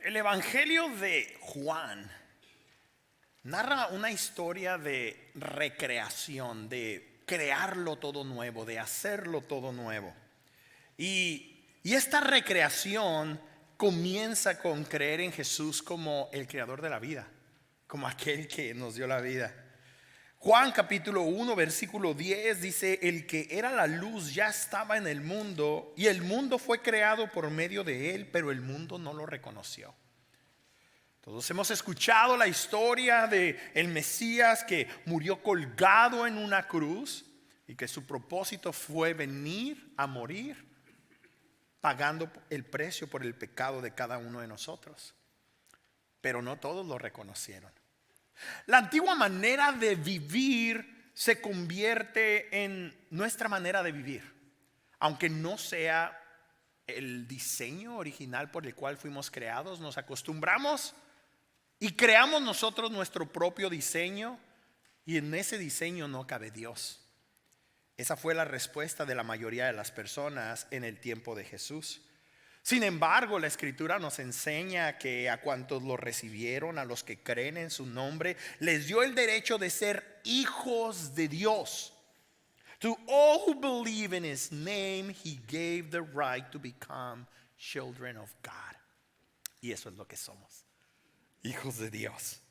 El Evangelio de Juan narra una historia de recreación, de crearlo todo nuevo, de hacerlo todo nuevo. Y esta recreación comienza con creer en Jesús como el creador de la vida, como aquel que nos dio la vida. Juan capítulo 1 versículo 10 dice: el que era la luz ya estaba en el mundo, y el mundo fue creado por medio de él, pero el mundo no lo reconoció. Todos hemos escuchado la historia de el Mesías que murió colgado en una cruz y que su propósito fue venir a morir, pagando el precio por el pecado de cada uno de nosotros. Pero no todos lo reconocieron. La antigua manera de vivir se convierte en nuestra manera de vivir, aunque no sea el diseño original por el cual fuimos creados. Nos acostumbramos y creamos nosotros nuestro propio diseño, y en ese diseño no cabe Dios. Esa fue la respuesta de la mayoría de las personas en el tiempo de Jesús. Sin embargo, la Escritura nos enseña que a cuantos lo recibieron, a los que creen en su nombre, les dio el derecho de ser hijos de Dios. To all who believe in his name, he gave the right to become children of God. Y eso es lo que somos, hijos de Dios.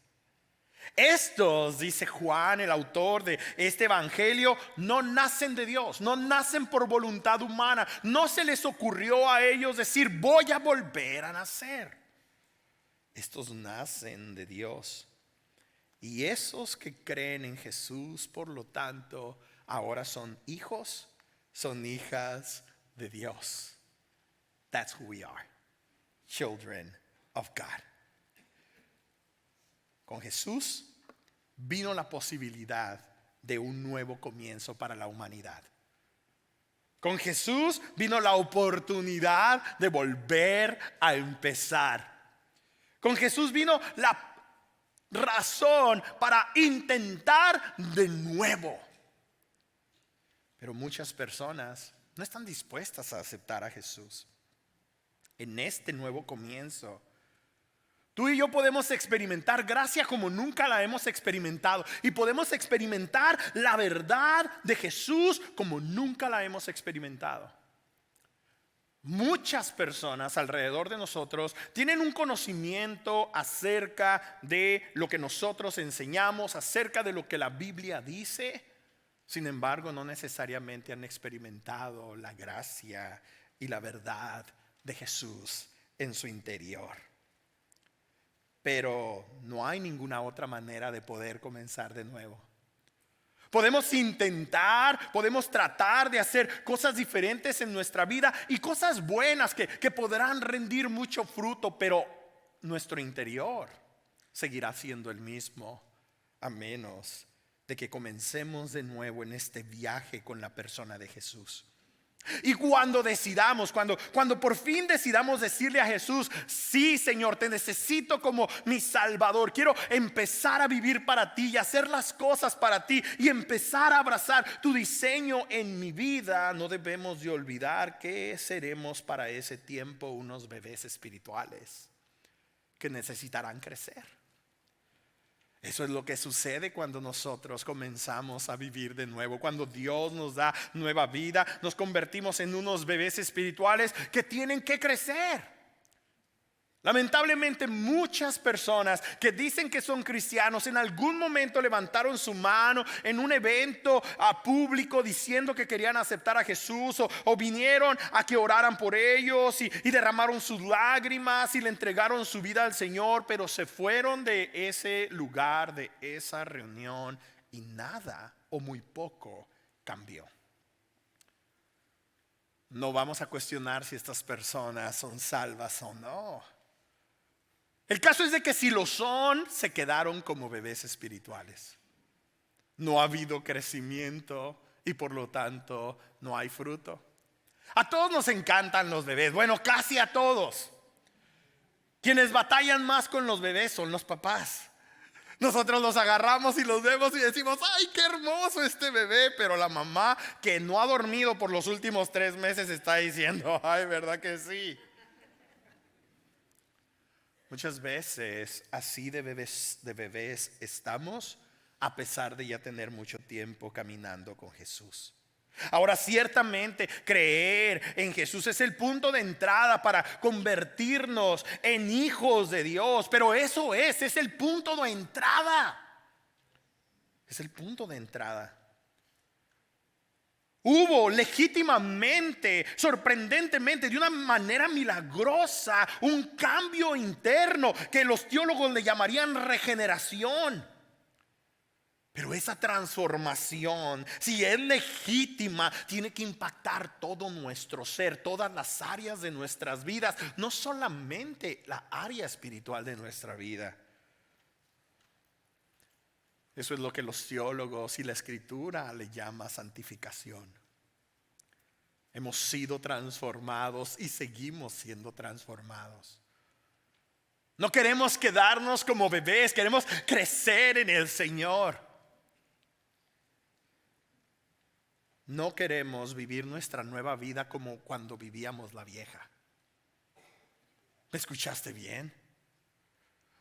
Estos, dice Juan, el autor de este evangelio, no nacen de Dios, no nacen por voluntad humana. No se les ocurrió a ellos decir: voy a volver a nacer. Estos nacen de Dios. Y esos que creen en Jesús, por lo tanto, ahora son hijos, son hijas de Dios. That's who we are, children of God. Con Jesús vino la posibilidad de un nuevo comienzo para la humanidad. Con Jesús vino la oportunidad de volver a empezar. Con Jesús vino la razón para intentar de nuevo. Pero muchas personas no están dispuestas a aceptar a Jesús. En este nuevo comienzo, tú y yo podemos experimentar gracia como nunca la hemos experimentado. Y podemos experimentar la verdad de Jesús como nunca la hemos experimentado. Muchas personas alrededor de nosotros tienen un conocimiento acerca de lo que nosotros enseñamos, acerca de lo que la Biblia dice. Sin embargo, no necesariamente han experimentado la gracia y la verdad de Jesús en su interior. Pero no hay ninguna otra manera de poder comenzar de nuevo. Podemos intentar, podemos tratar de hacer cosas diferentes en nuestra vida y cosas buenas que podrán rendir mucho fruto, pero nuestro interior seguirá siendo el mismo, a menos de que comencemos de nuevo en este viaje con la persona de Jesús. Y cuando decidamos, cuando por fin decidamos decirle a Jesús: sí, Señor, te necesito como mi Salvador, quiero empezar a vivir para ti y hacer las cosas para ti y empezar a abrazar tu diseño en mi vida, no debemos de olvidar que seremos para ese tiempo unos bebés espirituales que necesitarán crecer. Eso es lo que sucede cuando nosotros comenzamos a vivir de nuevo. Cuando Dios nos da nueva vida, nos convertimos en unos bebés espirituales que tienen que crecer. Lamentablemente, muchas personas que dicen que son cristianos en algún momento levantaron su mano en un evento público diciendo que querían aceptar a Jesús, o vinieron a que oraran por ellos y derramaron sus lágrimas y le entregaron su vida al Señor, pero se fueron de ese lugar, de esa reunión, y nada o muy poco cambió. No vamos a cuestionar si estas personas son salvas o no. El caso es de que si lo son, se quedaron como bebés espirituales. No ha habido crecimiento y por lo tanto no hay fruto. A todos nos encantan los bebés, bueno, casi a todos. Quienes batallan más con los bebés son los papás. Nosotros los agarramos y los vemos y decimos: ¡ay, qué hermoso este bebé! Pero la mamá, que no ha dormido por los últimos 3 meses, está diciendo: ¡ay, verdad que sí! Muchas veces así de bebés estamos, a pesar de ya tener mucho tiempo caminando con Jesús. Ahora, ciertamente creer en Jesús es el punto de entrada para convertirnos en hijos de Dios, pero eso es el punto de entrada. Es el punto de entrada. Hubo legítimamente, sorprendentemente, de una manera milagrosa, un cambio interno que los teólogos le llamarían regeneración. Pero esa transformación, si es legítima, tiene que impactar todo nuestro ser, todas las áreas de nuestras vidas, no solamente la área espiritual de nuestra vida. Eso es lo que los teólogos y la escritura le llama santificación. Hemos sido transformados y seguimos siendo transformados. No queremos quedarnos como bebés, queremos crecer en el Señor. No queremos vivir nuestra nueva vida como cuando vivíamos la vieja. ¿Me escuchaste bien?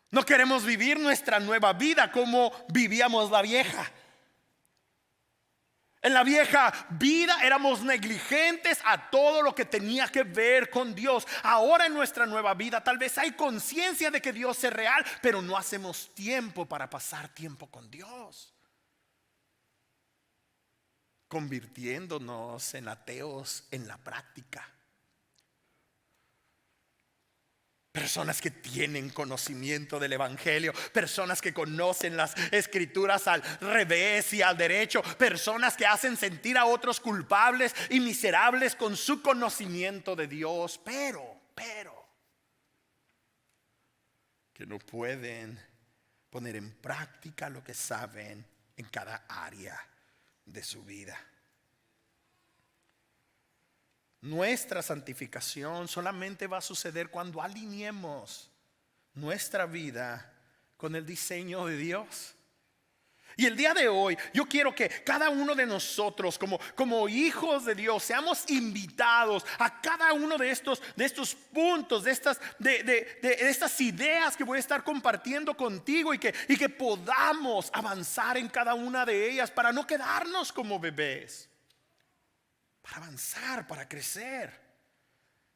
No queremos vivir nuestra nueva vida como vivíamos la vieja. En la vieja vida éramos negligentes a todo lo que tenía que ver con Dios. Ahora en nuestra nueva vida tal vez hay conciencia de que Dios es real, pero no hacemos tiempo para pasar tiempo con Dios, convirtiéndonos en ateos en la práctica. Personas que tienen conocimiento del evangelio, personas que conocen las escrituras al revés y al derecho, personas que hacen sentir a otros culpables y miserables con su conocimiento de Dios, pero que no pueden poner en práctica lo que saben en cada área de su vida. Nuestra santificación solamente va a suceder cuando alineemos nuestra vida con el diseño de Dios. Y el día de hoy yo quiero que cada uno de nosotros como hijos de Dios seamos invitados a cada uno de estos puntos, de estas ideas que voy a estar compartiendo contigo, y que podamos avanzar en cada una de ellas para no quedarnos como bebés, para avanzar, para crecer.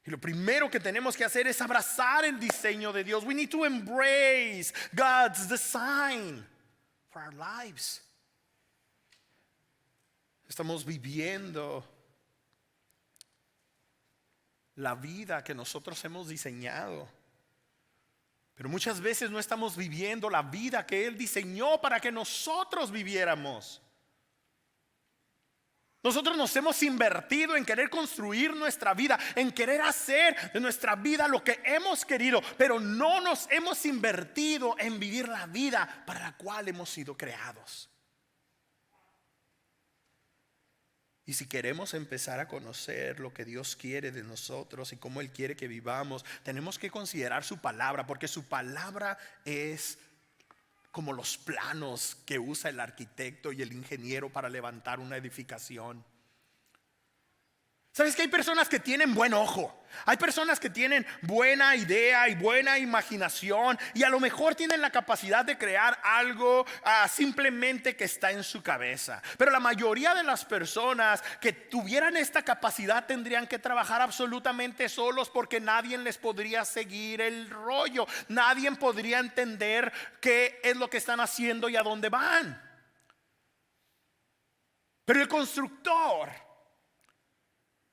Y lo primero que tenemos que hacer es abrazar el diseño de Dios. We need to embrace God's design for our lives. Estamos viviendo la vida que nosotros hemos diseñado, pero muchas veces no estamos viviendo la vida que Él diseñó para que nosotros viviéramos. Nosotros nos hemos invertido en querer construir nuestra vida, en querer hacer de nuestra vida lo que hemos querido, pero no nos hemos invertido en vivir la vida para la cual hemos sido creados. Y si queremos empezar a conocer lo que Dios quiere de nosotros y cómo Él quiere que vivamos, tenemos que considerar su palabra, porque su palabra es como los planos que usa el arquitecto y el ingeniero para levantar una edificación. ¿Sabes que hay personas que tienen buen ojo? Hay personas que tienen buena idea y buena imaginación, y a lo mejor tienen la capacidad de crear algo simplemente que está en su cabeza. Pero la mayoría de las personas que tuvieran esta capacidad tendrían que trabajar absolutamente solos, porque nadie les podría seguir el rollo. Nadie podría entender qué es lo que están haciendo y a dónde van. Pero el constructor,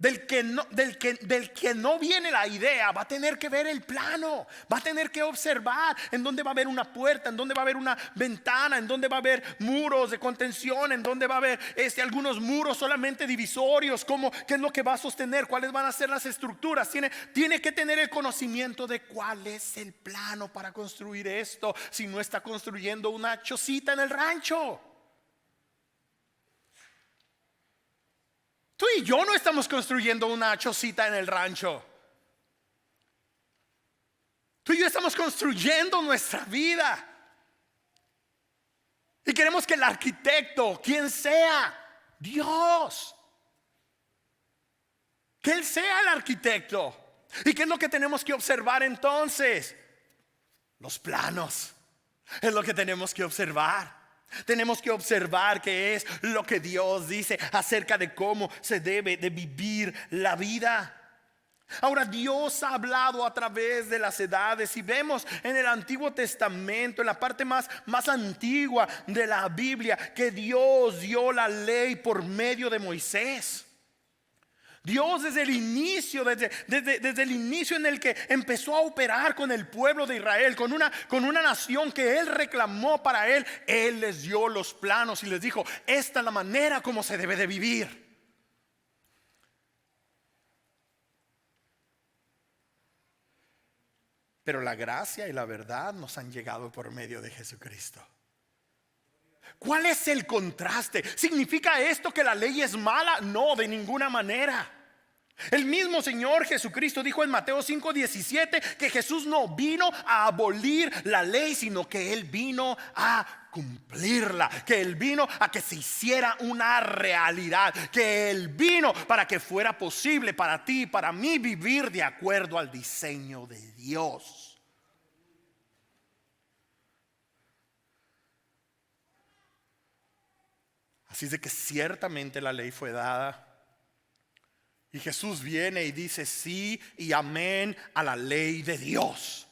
del que no viene la idea, va a tener que ver el plano, va a tener que observar en dónde va a haber una puerta, en dónde va a haber una ventana, en dónde va a haber muros de contención, en dónde va a haber algunos muros solamente divisorios, qué es lo que va a sostener, cuáles van a ser las estructuras. Tiene que tener el conocimiento de cuál es el plano para construir esto, si no está construyendo una chocita en el rancho. Tú y yo no estamos construyendo una chocita en el rancho. Tú y yo estamos construyendo nuestra vida. Y queremos que el arquitecto, quien sea, Dios, que Él sea el arquitecto. ¿Y qué es lo que tenemos que observar entonces? Los planos es lo que tenemos que observar. Tenemos que observar qué es lo que Dios dice acerca de cómo se debe de vivir la vida. Ahora, Dios ha hablado a través de las edades y vemos en el Antiguo Testamento, en la parte más antigua de la Biblia, que Dios dio la ley por medio de Moisés. Dios desde el inicio, desde el inicio en el que empezó a operar con el pueblo de Israel, con una nación que Él reclamó para Él, Él les dio los planos y les dijo: esta es la manera como se debe de vivir. Pero la gracia y la verdad nos han llegado por medio de Jesucristo. ¿Cuál es el contraste? ¿Significa esto que la ley es mala? No, de ninguna manera. El mismo Señor Jesucristo dijo en Mateo 5:17 que Jesús no vino a abolir la ley, sino que Él vino a cumplirla, que Él vino a que se hiciera una realidad, que Él vino para que fuera posible para ti y para mí vivir de acuerdo al diseño de Dios. Así es de que ciertamente la ley fue dada. Y Jesús viene y dice sí y amén a la ley de Dios.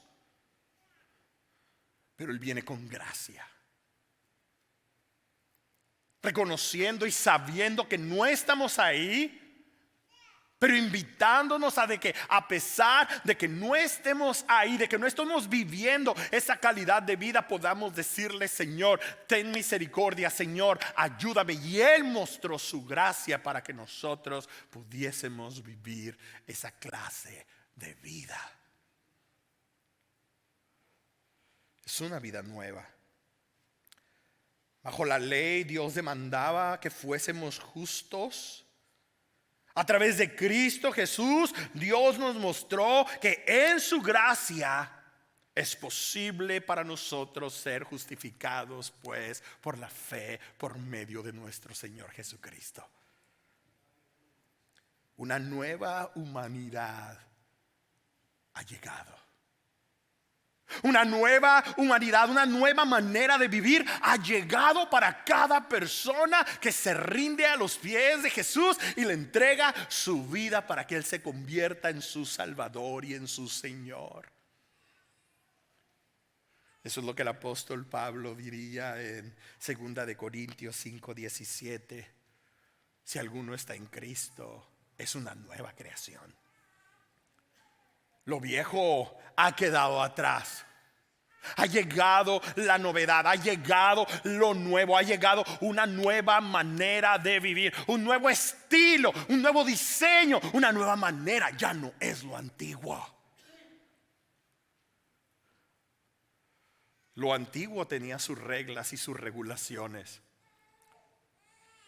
Pero Él viene con gracia, reconociendo y sabiendo que no estamos ahí, pero invitándonos a de que a pesar de que no estemos ahí, de que no estemos viviendo esa calidad de vida, podamos decirle: Señor, ten misericordia, Señor, ayúdame. Y Él mostró su gracia para que nosotros pudiésemos vivir esa clase de vida. Es una vida nueva. Bajo la ley, Dios demandaba que fuésemos justos. A través de Cristo Jesús, Dios nos mostró que en su gracia es posible para nosotros ser justificados, pues, por la fe, por medio de nuestro Señor Jesucristo. Una nueva humanidad ha llegado. Una nueva humanidad, una nueva manera de vivir ha llegado para cada persona que se rinde a los pies de Jesús y le entrega su vida para que Él se convierta en su Salvador y en su Señor. Eso es lo que el apóstol Pablo diría en 2 Corintios 5:17. Si alguno está en Cristo, es una nueva creación. Lo viejo ha quedado atrás. Ha llegado la novedad, ha llegado lo nuevo, ha llegado una nueva manera de vivir, un nuevo estilo, un nuevo diseño, una nueva manera. Ya no es lo antiguo. Lo antiguo tenía sus reglas y sus regulaciones.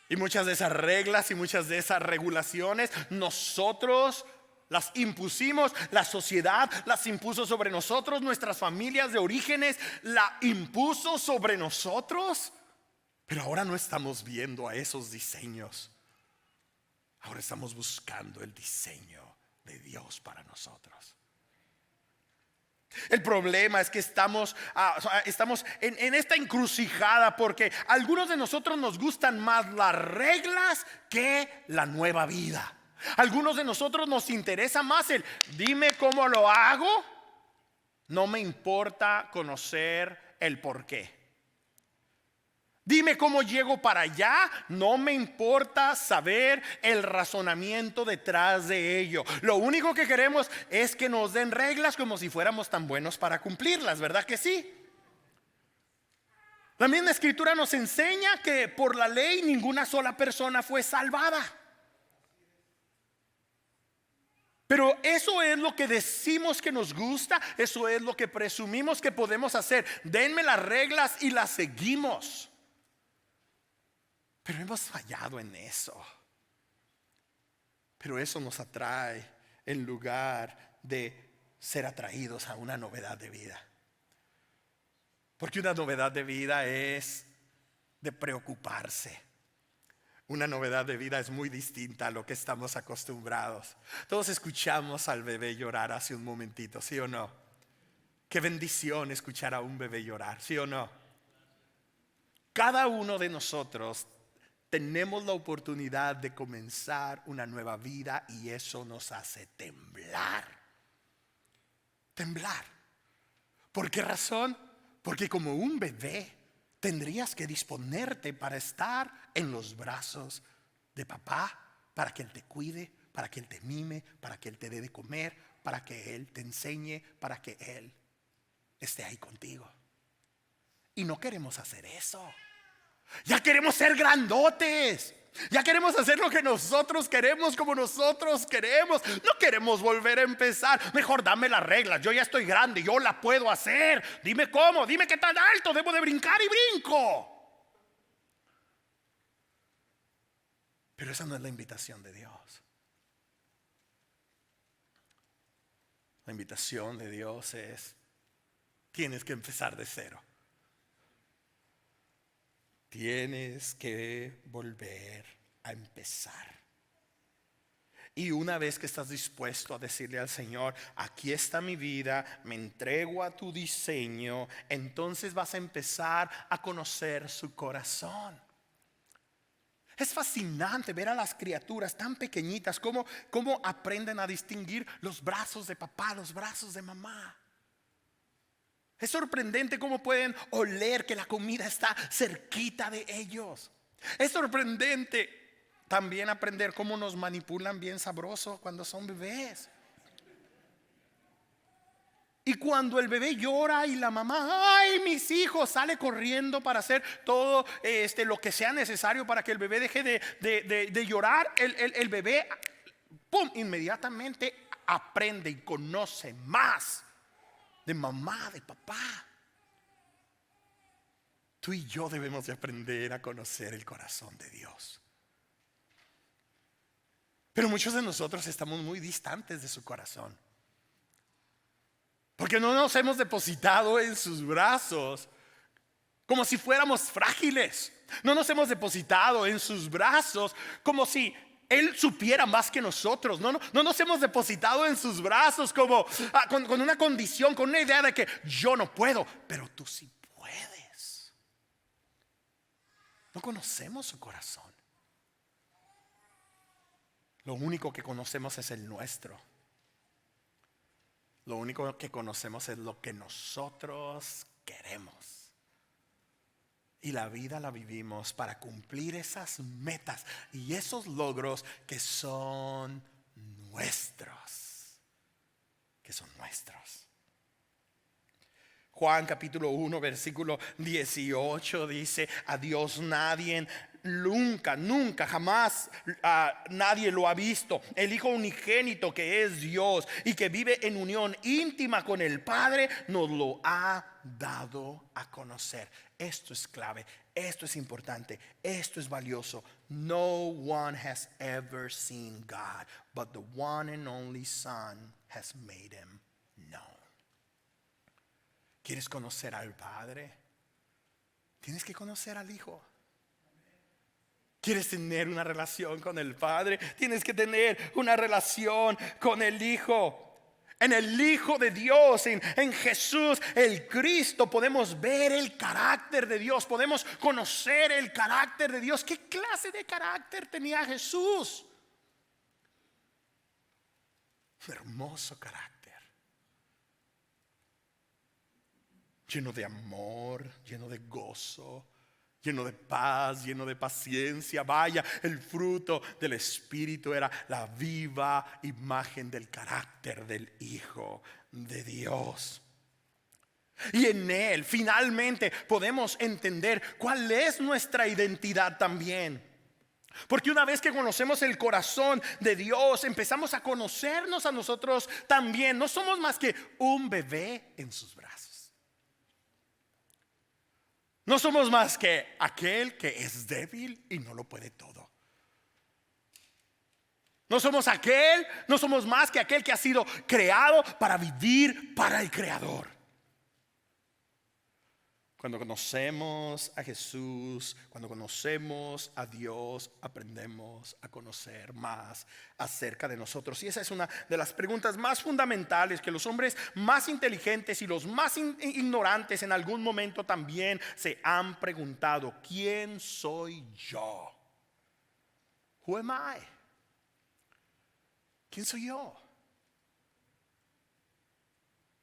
Y muchas de esas reglas y muchas de esas regulaciones nosotros las impusimos, la sociedad las impuso sobre nosotros, nuestras familias de orígenes la impuso sobre nosotros. Pero ahora no estamos viendo a esos diseños. Ahora estamos buscando el diseño de Dios para nosotros. El problema es que estamos en esta encrucijada porque a algunos de nosotros nos gustan más las reglas que la nueva vida. A algunos de nosotros nos interesa más el dime cómo lo hago. No me importa conocer el por qué. Dime cómo llego para allá. No me importa saber el razonamiento detrás de ello. Lo único que queremos es que nos den reglas como si fuéramos tan buenos para cumplirlas, ¿verdad que sí? La misma escritura nos enseña que por la ley ninguna sola persona fue salvada. Pero eso es lo que decimos que nos gusta, eso es lo que presumimos que podemos hacer. Denme las reglas y las seguimos. Pero hemos fallado en eso. Pero eso nos atrae en lugar de ser atraídos a una novedad de vida. Porque una novedad de vida es de preocuparse. Una novedad de vida es muy distinta a lo que estamos acostumbrados. Todos escuchamos al bebé llorar hace un momentito, ¿sí o no? Qué bendición escuchar a un bebé llorar, ¿sí o no? Cada uno de nosotros tenemos la oportunidad de comenzar una nueva vida y eso nos hace temblar. Temblar. ¿Por qué razón? Porque como un bebé tendrías que disponerte para estar en los brazos de papá, para que él te cuide, para que él te mime, para que él te dé de comer, para que él te enseñe, para que él esté ahí contigo. Y no queremos hacer eso. Ya queremos ser grandotes. Ya queremos hacer lo que nosotros queremos, como nosotros queremos. No queremos volver a empezar. Mejor dame las reglas. Yo ya estoy grande, yo la puedo hacer. Dime cómo, dime qué tan alto debo de brincar y brinco. Pero esa no es la invitación de Dios. La invitación de Dios es: tienes que empezar de cero. Tienes que volver a empezar. Y una vez que estás dispuesto a decirle al Señor: aquí está mi vida, me entrego a tu diseño, entonces vas a empezar a conocer su corazón. Es fascinante ver a las criaturas tan pequeñitas cómo aprenden a distinguir los brazos de papá, los brazos de mamá. Es sorprendente cómo pueden oler que la comida está cerquita de ellos. Es sorprendente también aprender cómo nos manipulan bien sabroso cuando son bebés. Y cuando el bebé llora y la mamá, ay, mis hijos, sale corriendo para hacer todo lo que sea necesario para que el bebé deje de llorar, el bebé, pum, inmediatamente aprende y conoce más de mamá, de papá. Tú y yo debemos de aprender a conocer el corazón de Dios. Pero muchos de nosotros estamos muy distantes de su corazón, porque no nos hemos depositado en sus brazos como si fuéramos frágiles. No nos hemos depositado en sus brazos como si Él supiera más que nosotros. No nos hemos depositado en sus brazos como con una condición, con una idea de que yo no puedo, pero tú sí puedes. No conocemos su corazón. Lo único que conocemos es el nuestro. Lo único que conocemos es lo que nosotros queremos. Y la vida la vivimos para cumplir esas metas y esos logros que son nuestros. Que son nuestros. Juan capítulo 1 versículo 18 dice: a Dios nunca, jamás nadie lo ha visto. El Hijo unigénito, que es Dios y que vive en unión íntima con el Padre, nos lo ha dado a conocer. Esto es clave, esto es importante, esto es valioso. No one has ever seen God, but the one and only Son has made him known. ¿Quieres conocer al Padre? Tienes que conocer al Hijo. ¿Quieres tener una relación con el Padre? Tienes que tener una relación con el Hijo. En el Hijo de Dios, en Jesús, el Cristo, podemos ver el carácter de Dios. Podemos conocer el carácter de Dios. ¿Qué clase de carácter tenía Jesús? Un hermoso carácter. Lleno de amor, lleno de gozo, lleno de paz, lleno de paciencia. Vaya, el fruto del Espíritu era la viva imagen del carácter del Hijo de Dios. Y en Él finalmente podemos entender cuál es nuestra identidad también. Porque una vez que conocemos el corazón de Dios, empezamos a conocernos a nosotros también. No somos más que un bebé en sus brazos. No somos más que aquel que es débil y no lo puede todo. No somos más que aquel que ha sido creado para vivir para el Creador. Cuando conocemos a Jesús, cuando conocemos a Dios, aprendemos a conocer más acerca de nosotros. Y esa es una de las preguntas más fundamentales que los hombres más inteligentes y los más ignorantes en algún momento también se han preguntado. ¿Quién soy yo? Who am I? ¿Quién soy yo?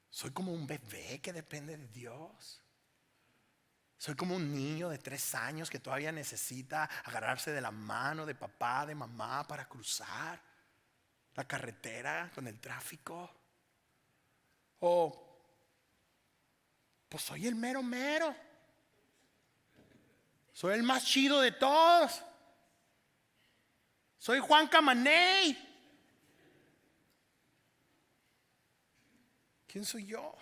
¿Soy como un bebé que depende de Dios? ¿Soy como un niño de 3 años que todavía necesita agarrarse de la mano de papá, de mamá para cruzar la carretera con el tráfico? ¿O pues soy el mero mero? ¿Soy el más chido de todos? ¿Soy Juan Camaney? ¿Quién soy yo?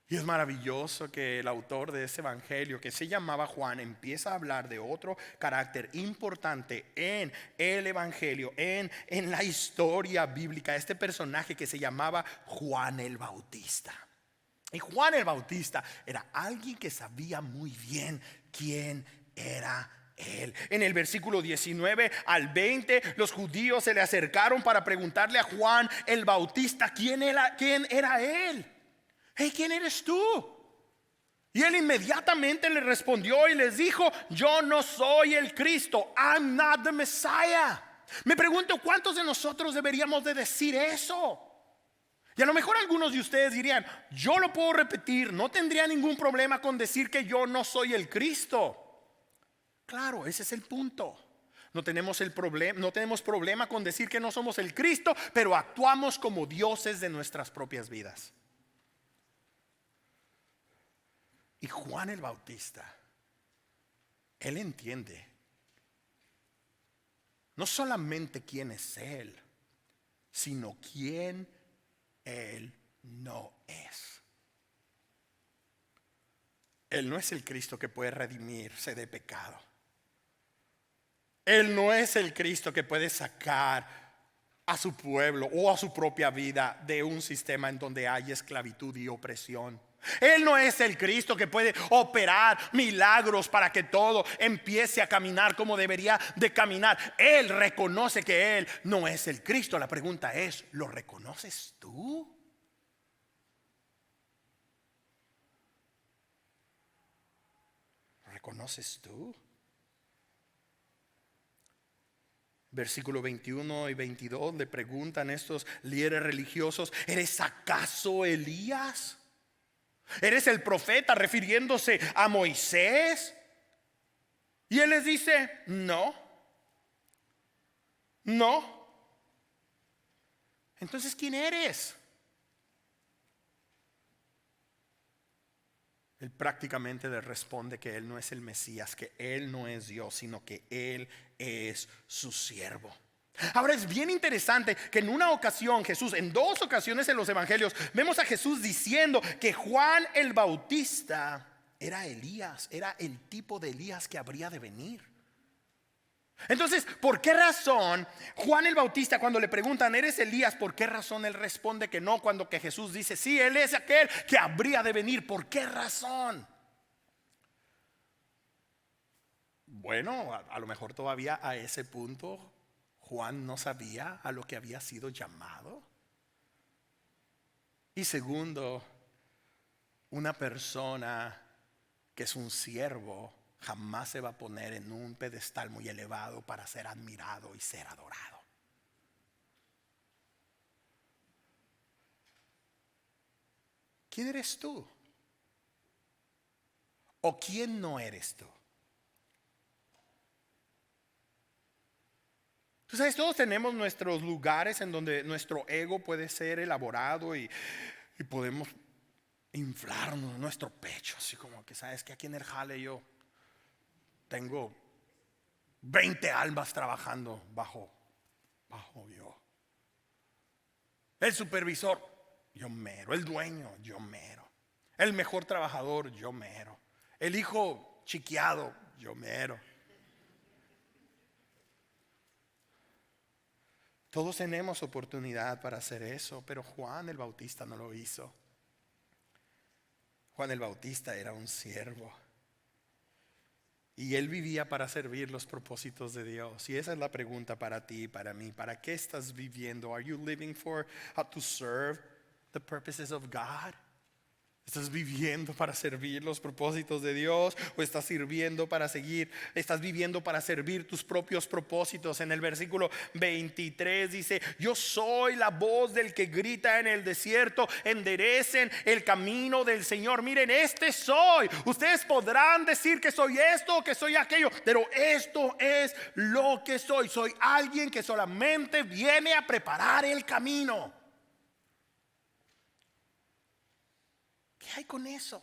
Y es maravilloso que el autor de ese evangelio, que se llamaba Juan, empieza a hablar de otro carácter importante en el evangelio, en la historia bíblica. Este personaje que se llamaba Juan el Bautista. Y Juan el Bautista era alguien que sabía muy bien quién era él. En el versículo 19 al 20, los judíos se le acercaron para preguntarle a Juan el Bautista quién era él. Hey, ¿quién eres tú? Y él inmediatamente le respondió y les dijo: yo no soy el Cristo. I'm not the Messiah. Me pregunto, ¿cuántos de nosotros deberíamos de decir eso? Y a lo mejor algunos de ustedes dirían: yo lo puedo repetir, no tendría ningún problema con decir que yo no soy el Cristo. Claro, ese es el punto. No tenemos problema con decir que no somos el Cristo, pero actuamos como dioses de nuestras propias vidas. Y Juan el Bautista, él entiende no solamente quién es él, sino quién él no es. Él no es el Cristo que puede redimirse de pecado. Él no es el Cristo que puede sacar a su pueblo o a su propia vida de un sistema en donde hay esclavitud y opresión. Él no es el Cristo que puede operar milagros para que todo empiece a caminar como debería de caminar. Él reconoce que él no es el Cristo. La pregunta es: ¿lo reconoces tú? ¿Lo reconoces tú? Versículo 21 y 22 le preguntan estos líderes religiosos: ¿eres acaso Elías? ¿Eres el profeta?, refiriéndose a Moisés. Y él les dice: no. Entonces, ¿quién eres? Él prácticamente le responde que él no es el Mesías, que él no es Dios, sino que él es su siervo. Ahora es bien interesante que en una ocasión Jesús, en 2 ocasiones en los evangelios, vemos a Jesús diciendo que Juan el Bautista era Elías, era el tipo de Elías que habría de venir. Entonces, ¿por qué razón Juan el Bautista, cuando le preguntan: ¿eres Elías?, por qué razón él responde que no, cuando que Jesús dice: sí, él es aquel que habría de venir? ¿Por qué razón? Bueno, a lo mejor todavía a ese punto Juan no sabía a lo que había sido llamado. Y segundo, una persona que es un siervo jamás se va a poner en un pedestal muy elevado para ser admirado y ser adorado. ¿Quién eres tú? ¿O quién no eres tú? Tú sabes, todos tenemos nuestros lugares en donde nuestro ego puede ser elaborado y podemos inflarnos nuestro pecho, así como que sabes que aquí en el jale yo tengo 20 almas trabajando bajo yo. El supervisor, yo mero. El dueño, yo mero. El mejor trabajador, yo mero. El hijo chiqueado, yo mero. Todos tenemos oportunidad para hacer eso, pero Juan el Bautista no lo hizo. Juan el Bautista era un siervo. Y él vivía para servir los propósitos de Dios. Y esa es la pregunta para ti y para mí. ¿Para qué estás viviendo? Are you living for to serve the purposes of God? ¿Estás viviendo para servir los propósitos de Dios? ¿O estás viviendo para servir tus propios propósitos? En el versículo 23 dice: yo soy la voz del que grita en el desierto, enderecen el camino del Señor. Miren, este soy. Ustedes podrán decir que soy esto o que soy aquello, pero esto es lo que soy. Soy alguien que solamente viene a preparar el camino. ¿Qué hay con eso?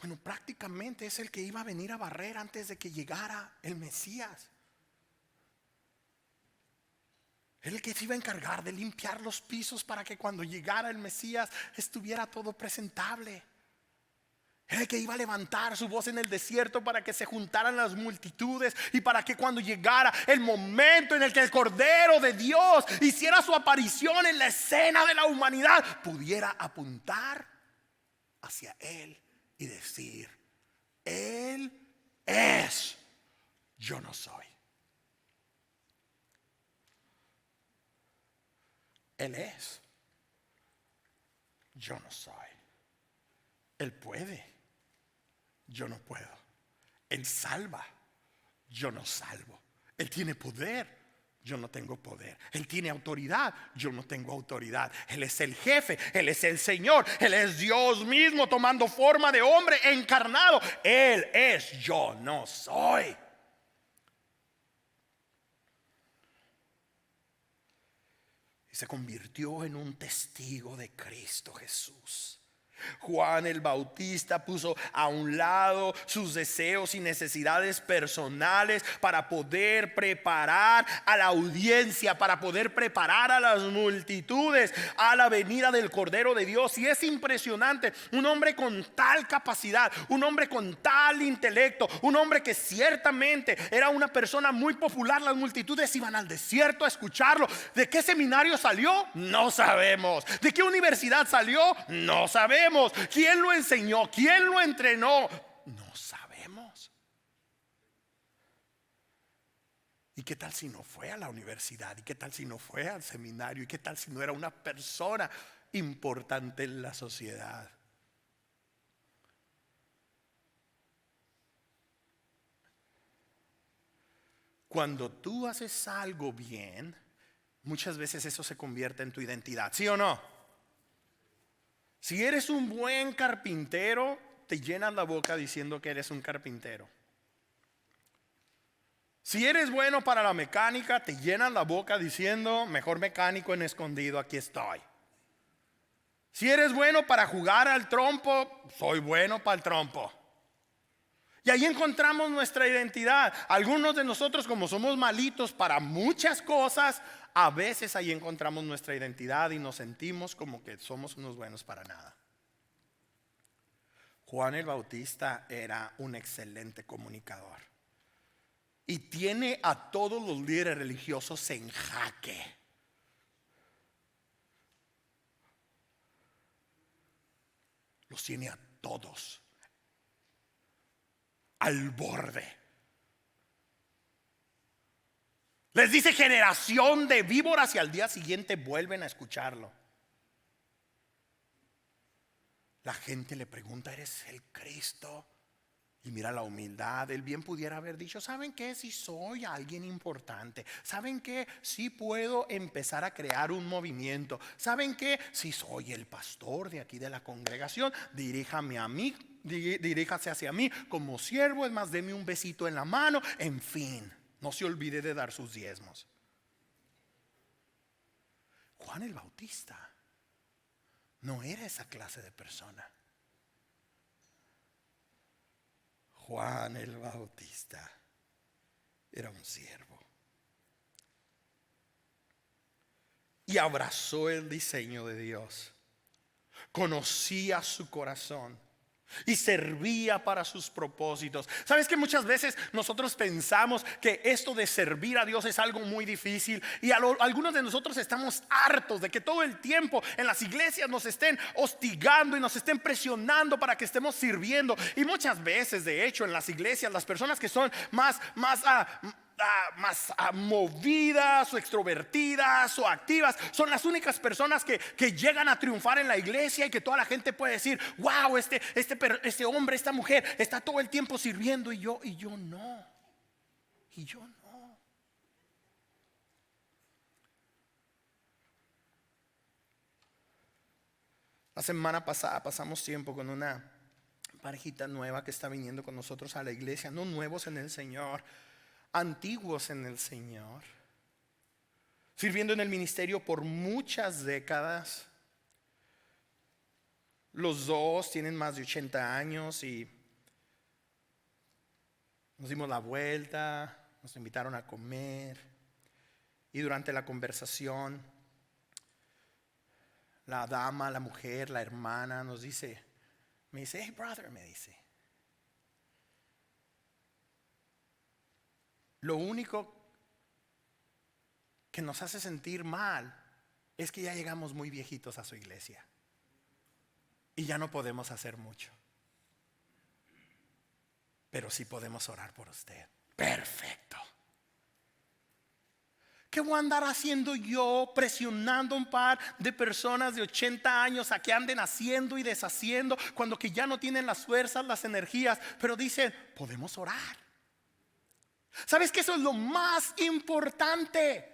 Bueno, prácticamente es el que iba a venir a barrer antes de que llegara el Mesías. Era el que se iba a encargar de limpiar los pisos para que cuando llegara el Mesías estuviera todo presentable. Era el que iba a levantar su voz en el desierto para que se juntaran las multitudes y para que cuando llegara el momento en el que el Cordero de Dios hiciera su aparición en la escena de la humanidad, pudiera apuntar hacia Él y decir: Él es, yo no soy. Él es, yo no soy. Él puede, yo no puedo. Él salva, yo no salvo. Él tiene poder, yo no tengo poder. Él tiene autoridad, yo no tengo autoridad. Él es el jefe, Él es el Señor, Él es Dios mismo tomando forma de hombre encarnado. Él es, yo no soy. Y se convirtió en un testigo de Cristo Jesús. Juan el Bautista puso a un lado sus deseos y necesidades personales para poder preparar a la audiencia, para poder preparar a las multitudes a la venida del Cordero de Dios. Y es impresionante, un hombre con tal capacidad, un hombre con tal intelecto, un hombre que ciertamente era una persona muy popular. Las multitudes iban al desierto a escucharlo. ¿De qué seminario salió? No sabemos. ¿De qué universidad salió? No sabemos. ¿Quién lo enseñó? ¿Quién lo entrenó? No sabemos. ¿Y qué tal si no fue a la universidad? ¿Y qué tal si no fue al seminario? ¿Y qué tal si no era una persona importante en la sociedad? Cuando tú haces algo bien, muchas veces eso se convierte en tu identidad, ¿sí o no? Si eres un buen carpintero, te llenas la boca diciendo que eres un carpintero. Si eres bueno para la mecánica, te llenas la boca diciendo: mejor mecánico en escondido, aquí estoy. Si eres bueno para jugar al trompo, soy bueno para el trompo. Y ahí encontramos nuestra identidad. Algunos de nosotros, como somos malitos para muchas cosas, a veces ahí encontramos nuestra identidad y nos sentimos como que somos unos buenos para nada. Juan el Bautista era un excelente comunicador y tiene a todos los líderes religiosos en jaque. Los tiene a todos al borde. Les dice: generación de víboras, y al día siguiente vuelven a escucharlo. La gente le pregunta: ¿eres el Cristo? Y mira la humildad. Él bien pudiera haber dicho: ¿saben qué? Si soy alguien importante. ¿Saben qué? Si puedo empezar a crear un movimiento. ¿Saben qué? Si soy el pastor de aquí de la congregación, diríjame a mí, diríjase hacia mí como siervo. Es más, deme un besito en la mano. En fin, no se olvide de dar sus diezmos. Juan el Bautista no era esa clase de persona. Juan el Bautista era un siervo y abrazó el diseño de Dios. Conocía su corazón. y servía para sus propósitos. ¿Sabes que muchas veces nosotros pensamos que esto de servir a Dios es algo muy difícil? Y algunos de nosotros estamos hartos de que todo el tiempo en las iglesias nos estén hostigando y nos estén presionando para que estemos sirviendo. Y muchas veces, de hecho, en las iglesias las personas que son más movidas o extrovertidas o activas son las únicas personas que llegan a triunfar en la iglesia, y que toda la gente puede decir: wow, este hombre, esta mujer está todo el tiempo sirviendo, y yo no. La semana pasada pasamos tiempo con una parejita nueva que está viniendo con nosotros a la iglesia. No nuevos en el Señor, antiguos en el Señor, sirviendo en el ministerio por muchas décadas. Los dos tienen más de 80 años y nos dimos la vuelta, nos invitaron a comer, y durante la conversación la dama, la mujer, la hermana me dice: hey brother, me dice, lo único que nos hace sentir mal es que ya llegamos muy viejitos a su iglesia y ya no podemos hacer mucho, pero sí podemos orar por usted. Perfecto. ¿Qué voy a andar haciendo yo presionando a un par de personas de 80 años a que anden haciendo y deshaciendo cuando que ya no tienen las fuerzas, las energías, pero dicen: podemos orar? ¿Sabes que eso es lo más importante?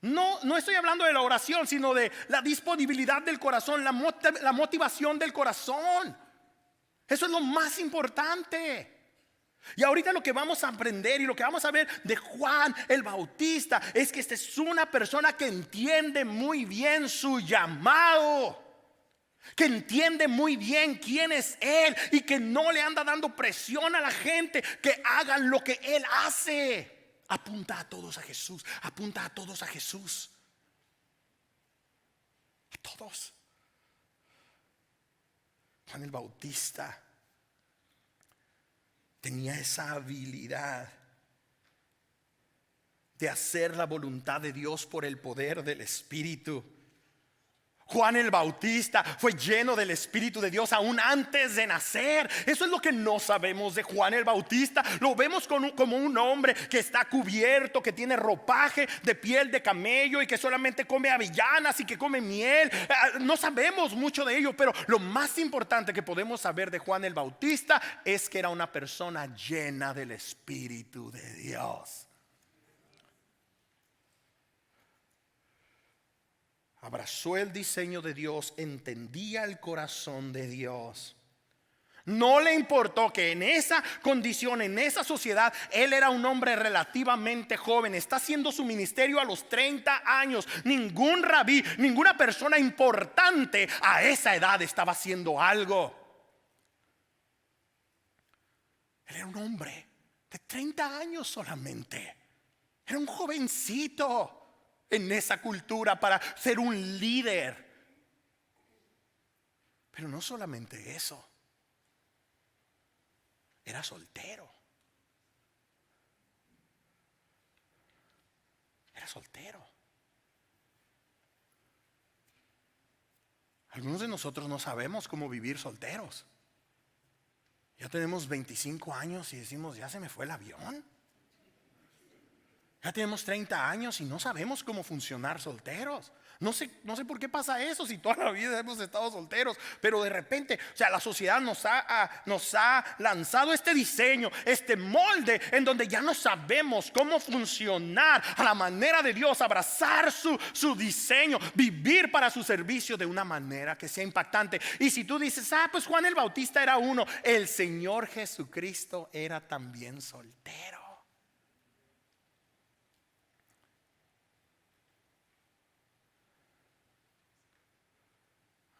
No estoy hablando de la oración, sino de la disponibilidad del corazón, la motivación del corazón. Eso es lo más importante. Y ahorita lo que vamos a aprender y lo que vamos a ver de Juan el Bautista es que esta es una persona que entiende muy bien su llamado, que entiende muy bien quién es él, y que no le anda dando presión a la gente que hagan lo que él hace. Apunta a todos a Jesús, apunta a todos a Jesús, a todos. Juan el Bautista tenía esa habilidad de hacer la voluntad de Dios por el poder del Espíritu. Juan el Bautista fue lleno del Espíritu de Dios aún antes de nacer. Eso es lo que no sabemos de Juan el Bautista. Lo vemos como un hombre que está cubierto, que tiene ropaje de piel de camello y que solamente come avellanas y que come miel. No sabemos mucho de ello, pero lo más importante que podemos saber de Juan el Bautista es que era una persona llena del Espíritu de Dios. Abrazó el diseño de Dios, entendía el corazón de Dios. No le importó que en esa condición, en esa sociedad, él era un hombre relativamente joven. Está haciendo su ministerio a los 30 años. Ningún rabí, ninguna persona importante a esa edad estaba haciendo algo. Él era un hombre de 30 años solamente. Era un jovencito en esa cultura para ser un líder. Pero no solamente eso, era soltero. Era soltero. Algunos de nosotros no sabemos cómo vivir solteros. Ya tenemos 25 años y decimos: ya se me fue el avión. Ya tenemos 30 años y no sabemos cómo funcionar solteros. No sé por qué pasa eso, si toda la vida hemos estado solteros. Pero de repente, o sea, la sociedad nos ha lanzado este diseño, este molde, en donde ya no sabemos cómo funcionar a la manera de Dios, abrazar su diseño, vivir para su servicio de una manera que sea impactante. Y si tú dices: pues Juan el Bautista era uno, el Señor Jesucristo era también soltero.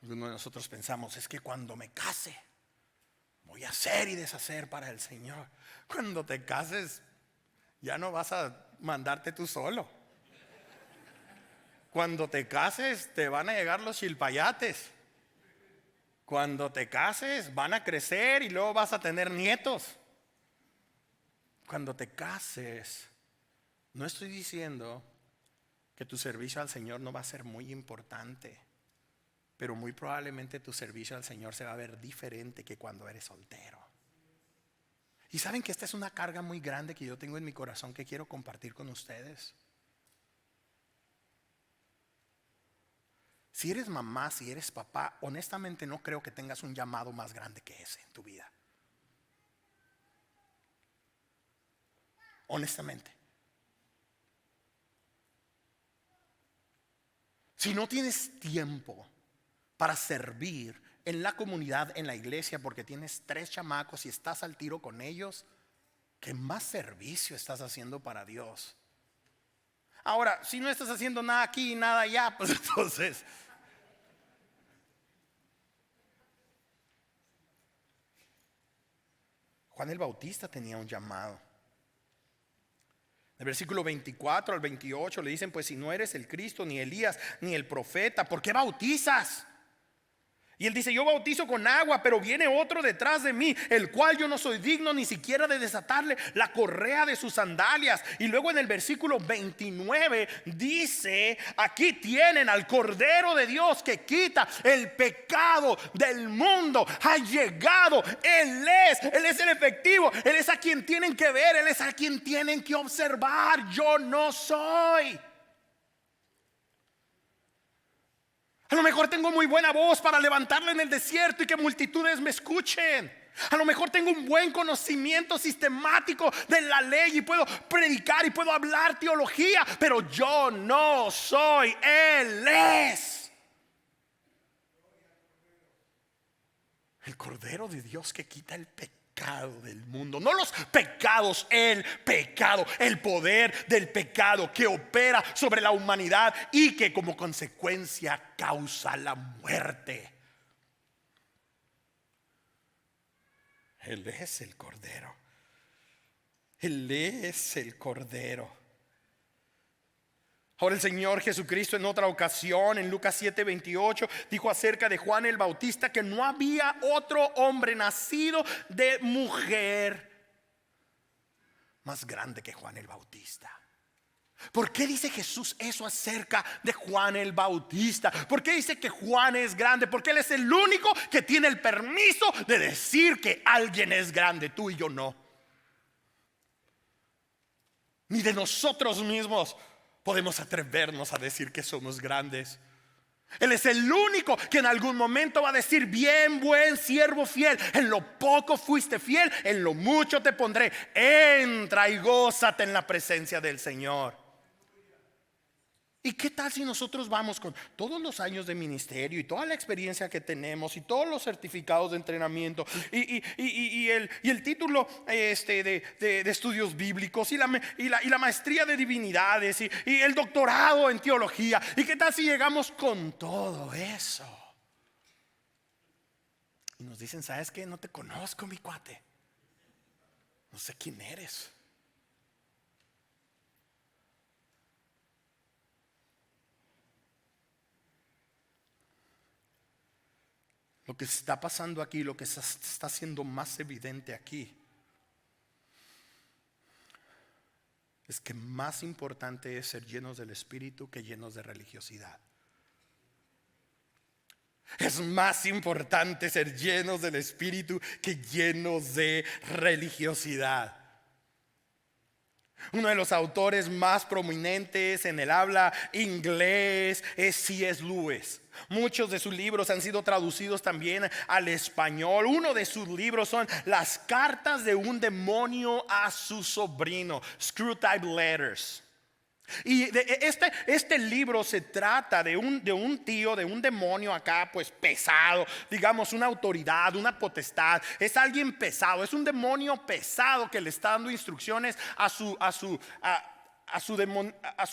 Algunos de nosotros pensamos: es que cuando me case voy a hacer y deshacer para el Señor. Cuando te cases ya no vas a mandarte tú solo. Cuando te cases te van a llegar los chilpayates. Cuando te cases van a crecer y luego vas a tener nietos. Cuando te cases, no estoy diciendo que tu servicio al Señor no va a ser muy importante, pero muy probablemente tu servicio al Señor se va a ver diferente que cuando eres soltero. Y saben que esta es una carga muy grande que yo tengo en mi corazón que quiero compartir con ustedes. Si eres mamá, si eres papá, honestamente no creo que tengas un llamado más grande que ese en tu vida. Honestamente. Si no tienes tiempo para servir en la comunidad, en la iglesia, porque tienes 3 chamacos y estás al tiro con ellos, ¿qué más servicio estás haciendo para Dios? Ahora, si no estás haciendo nada aquí y nada allá, pues entonces... Juan el Bautista tenía un llamado. Del versículo 24 al 28 le dicen: pues si no eres el Cristo, ni Elías, ni el profeta, ¿por qué bautizas? Y él dice: yo bautizo con agua, pero viene otro detrás de mí, el cual yo no soy digno ni siquiera de desatarle la correa de sus sandalias. Y luego en el versículo 29 dice: aquí tienen al Cordero de Dios que quita el pecado del mundo. Ha llegado, Él es el efectivo, Él es a quien tienen que ver, Él es a quien tienen que observar. Yo no soy. A lo mejor tengo muy buena voz para levantarla en el desierto y que multitudes me escuchen. A lo mejor tengo un buen conocimiento sistemático de la ley y puedo predicar y puedo hablar teología, pero yo no soy, Él es. El Cordero de Dios que quita el pecado del mundo, no los pecados, el pecado, el poder del pecado que opera sobre la humanidad y que como consecuencia causa la muerte. Él es el Cordero. Él es el Cordero. Ahora el Señor Jesucristo en otra ocasión, en Lucas 7:28, dijo acerca de Juan el Bautista que no había otro hombre nacido de mujer más grande que Juan el Bautista. ¿Por qué dice Jesús eso acerca de Juan el Bautista? ¿Por qué dice que Juan es grande? Porque Él es el único que tiene el permiso de decir que alguien es grande. Tú y yo no. Ni de nosotros mismos podemos atrevernos a decir que somos grandes. Él es el único que en algún momento va a decir: bien, buen siervo fiel, en lo poco fuiste fiel, en lo mucho te pondré. Entra y gózate en la presencia del Señor. ¿Y qué tal si nosotros vamos con todos los años de ministerio y toda la experiencia que tenemos y todos los certificados de entrenamiento y el título de estudios bíblicos y la maestría de divinidades y el doctorado en teología? ¿Y qué tal si llegamos con todo eso? Y nos dicen: ¿sabes qué? No te conozco, mi cuate. No sé quién eres. Lo que está pasando aquí, lo que se está haciendo más evidente aquí, es que más importante es ser llenos del Espíritu que llenos de religiosidad. Es más importante ser llenos del Espíritu que llenos de religiosidad. Uno de los autores más prominentes en el habla inglés es C.S. Lewis. Muchos de sus libros han sido traducidos también al español. Uno de sus libros son Las cartas de un demonio a su sobrino, Screwtape Letters. Y este libro se trata de un tío, de un demonio acá pues pesado, digamos una autoridad, una potestad. Es alguien pesado, es un demonio pesado que le está dando instrucciones a su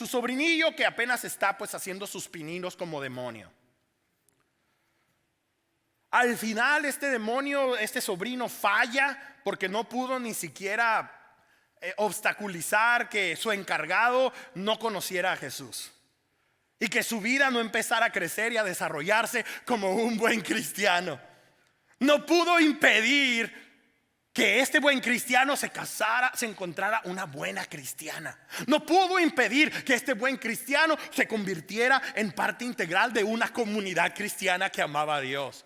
sobrinillo que apenas está pues haciendo sus pininos como demonio. Al final este sobrino falla porque no pudo ni siquiera obstaculizar que su encargado no conociera a Jesús y que su vida no empezara a crecer y a desarrollarse como un buen cristiano. No pudo impedir que este buen cristiano se casara, se encontrara una buena cristiana. No pudo impedir que este buen cristiano se convirtiera en parte integral de una comunidad cristiana que amaba a Dios.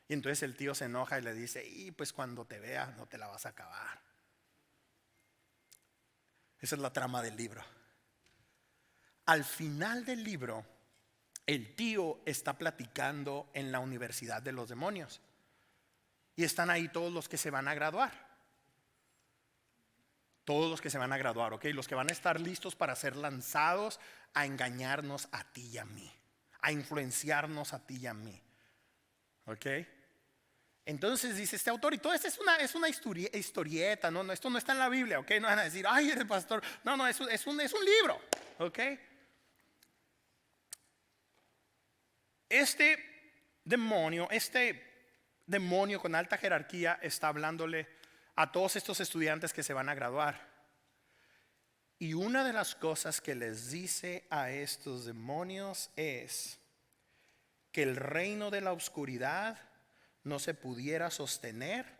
Y entonces el tío se enoja y le dice: y pues cuando te veas no te la vas a acabar. Esa es la trama del libro. Al final del libro, el tío está platicando en la Universidad de los Demonios. Y están ahí todos los que se van a graduar. Todos los que se van a graduar, ¿ok? Los que van a estar listos para ser lanzados a engañarnos a ti y a mí, a influenciarnos a ti y a mí, ¿ok? Entonces dice este autor, y todo esto es una historieta, no, esto no está en la Biblia, ¿ok? No van a decir: ay, el pastor. No, es un libro, ¿ok? Este demonio con alta jerarquía está hablándole a todos estos estudiantes que se van a graduar. Y una de las cosas que les dice a estos demonios es que el reino de la oscuridad no se pudiera sostener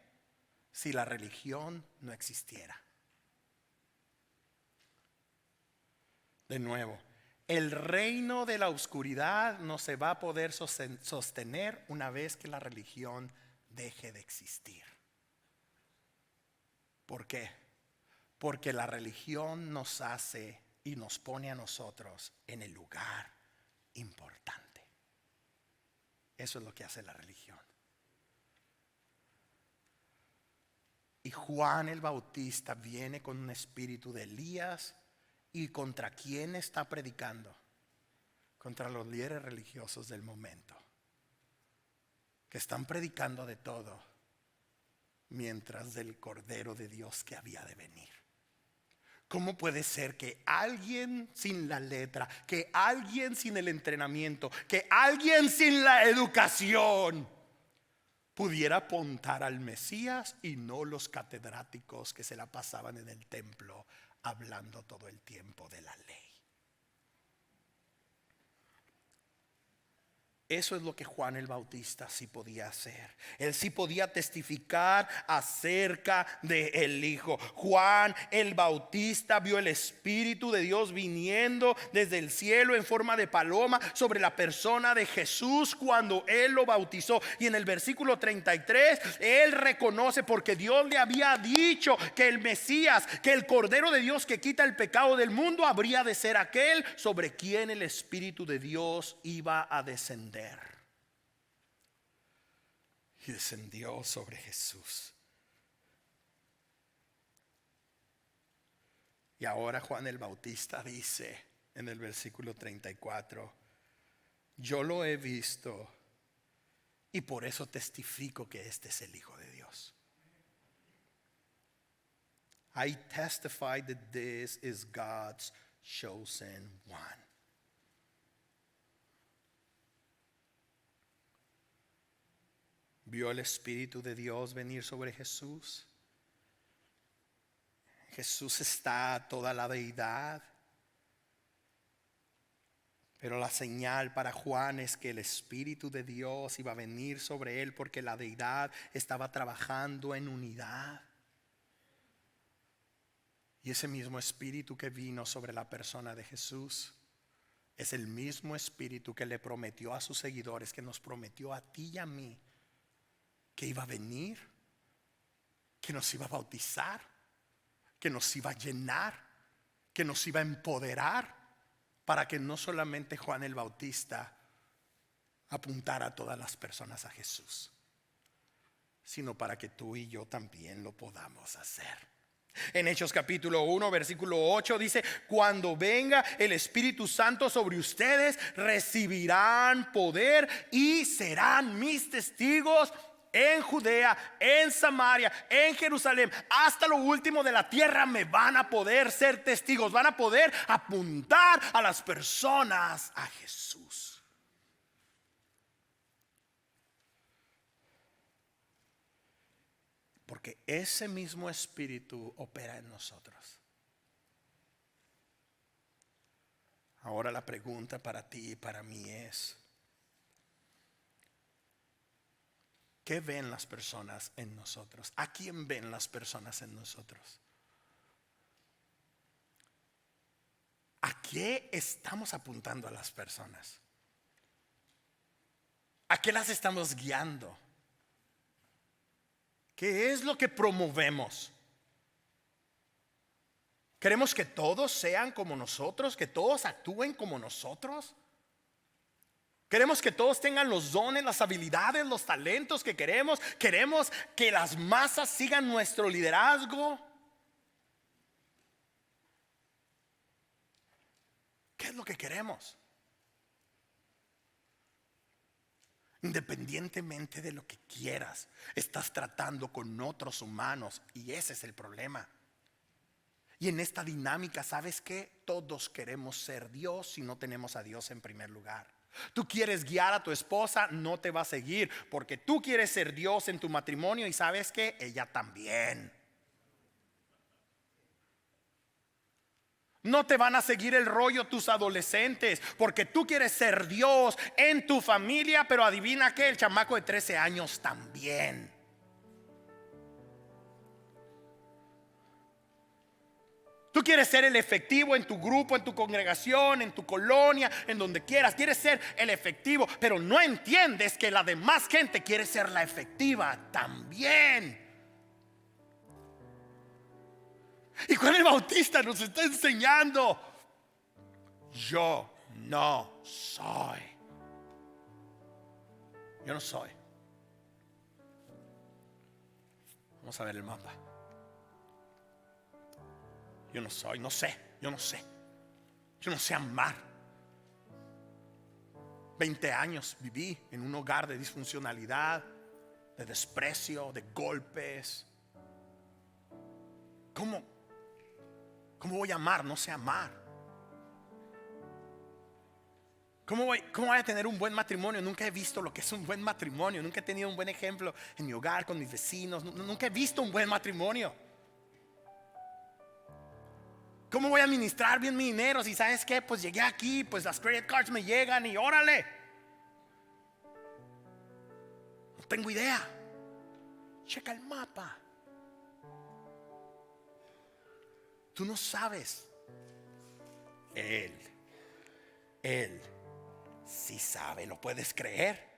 si la religión no existiera. De nuevo, el reino de la oscuridad no se va a poder sostener una vez que la religión deje de existir. ¿Por qué? Porque la religión nos hace y nos pone a nosotros en el lugar importante. Eso es lo que hace la religión. Y Juan el Bautista viene con un espíritu de Elías. ¿Y contra quién está predicando? Contra los líderes religiosos del momento, que están predicando de todo, mientras del Cordero de Dios que había de venir. ¿Cómo puede ser que alguien sin la letra, que alguien sin el entrenamiento, que alguien sin la educación pudiera apuntar al Mesías y no los catedráticos que se la pasaban en el templo hablando todo el tiempo de la ley? Eso es lo que Juan el Bautista sí podía hacer. Él sí podía testificar acerca del Hijo. Juan el Bautista vio el Espíritu de Dios viniendo desde el cielo en forma de paloma sobre la persona de Jesús cuando él lo bautizó. Y en el versículo 33 él reconoce, porque Dios le había dicho que el Mesías, que el Cordero de Dios que quita el pecado del mundo, habría de ser aquel sobre quien el Espíritu de Dios iba a descender. Y descendió sobre Jesús. Y ahora Juan el Bautista dice en el versículo 34: yo lo he visto y por eso testifico que este es el Hijo de Dios. I testify that this is God's chosen one. ¿Vio el Espíritu de Dios venir sobre Jesús? Jesús está toda la deidad, pero la señal para Juan es que el Espíritu de Dios iba a venir sobre él, porque la deidad estaba trabajando en unidad. Y ese mismo Espíritu que vino sobre la persona de Jesús es el mismo Espíritu que le prometió a sus seguidores, que nos prometió a ti y a mí, que iba a venir, que nos iba a bautizar, que nos iba a llenar, que nos iba a empoderar, para que no solamente Juan el Bautista apuntara a todas las personas a Jesús, sino para que tú y yo también lo podamos hacer. En Hechos capítulo 1 versículo 8 dice: cuando venga el Espíritu Santo sobre ustedes, recibirán poder y serán mis testigos en Judea, en Samaria, en Jerusalén, hasta lo último de la tierra. Me van a poder ser testigos, van a poder apuntar a las personas a Jesús. Porque ese mismo Espíritu opera en nosotros. Ahora la pregunta para ti y para mí es: ¿Qué ven las personas en nosotros? ¿A quién ven las personas en nosotros? ¿A qué estamos apuntando a las personas? ¿A qué las estamos guiando? ¿Qué es lo que promovemos? ¿Queremos que todos sean como nosotros? ¿Que todos actúen como nosotros? ¿Queremos que todos tengan los dones, las habilidades, los talentos que queremos? ¿Queremos que las masas sigan nuestro liderazgo? ¿Qué es lo que queremos? Independientemente de lo que quieras, estás tratando con otros humanos y ese es el problema. Y en esta dinámica, ¿sabes qué? Todos queremos ser Dios si no tenemos a Dios en primer lugar. Tú quieres guiar a tu esposa, no te va a seguir porque tú quieres ser Dios en tu matrimonio y ¿sabes qué? Ella también. No te van a seguir el rollo tus adolescentes porque tú quieres ser Dios en tu familia, pero adivina qué, el chamaco de 13 años también. Tú quieres ser el efectivo en tu grupo, en tu congregación, en tu colonia, en donde quieras. Quieres ser el efectivo, pero no entiendes que la demás gente quiere ser la efectiva también. Y Juan el Bautista nos está enseñando: yo no soy. Yo no soy. Vamos a ver el mapa. Yo no soy, no sé, yo no sé. Yo no sé amar. 20 años viví en un hogar de disfuncionalidad, de desprecio, de golpes. ¿Cómo voy a amar? No sé amar. ¿Cómo voy a tener un buen matrimonio? Nunca he visto lo que es un buen matrimonio. Nunca he tenido un buen ejemplo en mi hogar, con mis vecinos. Nunca he visto un buen matrimonio. ¿Cómo voy a administrar bien mi dinero? Si sabes qué, pues llegué aquí, pues las credit cards me llegan y órale. No tengo idea. Checa el mapa. Tú no sabes. Él sí sabe, ¿lo puedes creer?